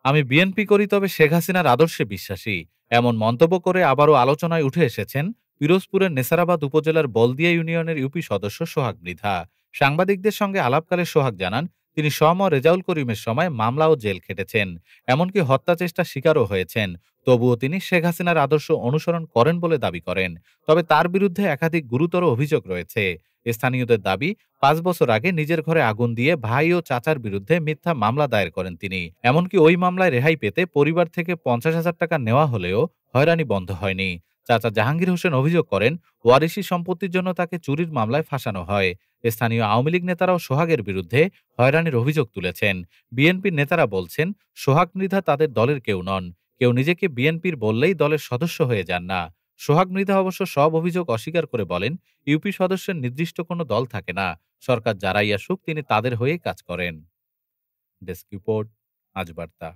আমি বিএনপি করি, তবে শেখ হাসিনার আদর্শে বিশ্বাসী, এমন মন্তব্য করে আবারও আলোচনায় উঠে এসেছেন পিরোজপুরের নেসারাবাদ উপজেলার বলদিয়া ইউনিয়নের ইউপি সদস্য সোহাগ মৃধা। সাংবাদিকদের সঙ্গে আলাপকালে সোহাগ জানান, তিনি সম রেজাউল করিমের সময় মামলা ও জেল খেটেছেন, এমনকি হত্যা চেষ্টার শিকারও হয়েছেন। তবুও তিনি শেখ হাসিনার আদর্শ অনুসরণ করেন বলে দাবি করেন। তবে তার বিরুদ্ধে একাধিক গুরুতর অভিযোগ রয়েছে। স্থানীয়দের দাবি, ৫ বছর আগে নিজের ঘরে আগুন দিয়ে ভাই ও চাচার বিরুদ্ধে মিথ্যা মামলা দায়ের করেন তিনি। এমনকি ওই মামলায় রেহাই পেতে পরিবার থেকে ৫০,০০০ টাকা নেওয়া হলেও হয়রানি বন্ধ হয়নি। চাচা জাহাঙ্গীর হোসেন অভিযোগ করেন, ওয়ারিশি সম্পত্তির জন্য তাকে চুরির মামলায় ফাঁসানো হয়। স্থানীয় আওয়ামী লীগ নেতারাও সোহাগের বিরুদ্ধে হয়রানির অভিযোগ তুলেছেন। বিএনপির নেতারা বলছেন, সোহাগ মৃধা তাদের দলের কেউ নন। কেউ নিজেকে বিএনপির বললেই দলের সদস্য হয়ে যান না। সোহাগ মৃধা অবশ্য সব অভিযোগ অস্বীকার করে বলেন, ইউপি সদস্যের নির্দিষ্ট কোনো দল থাকে না। সরকার যারাই আসুক তিনি তাদের হয়েই কাজ করেন। ডেস্ক রিপোর্ট, আজ বার্তা।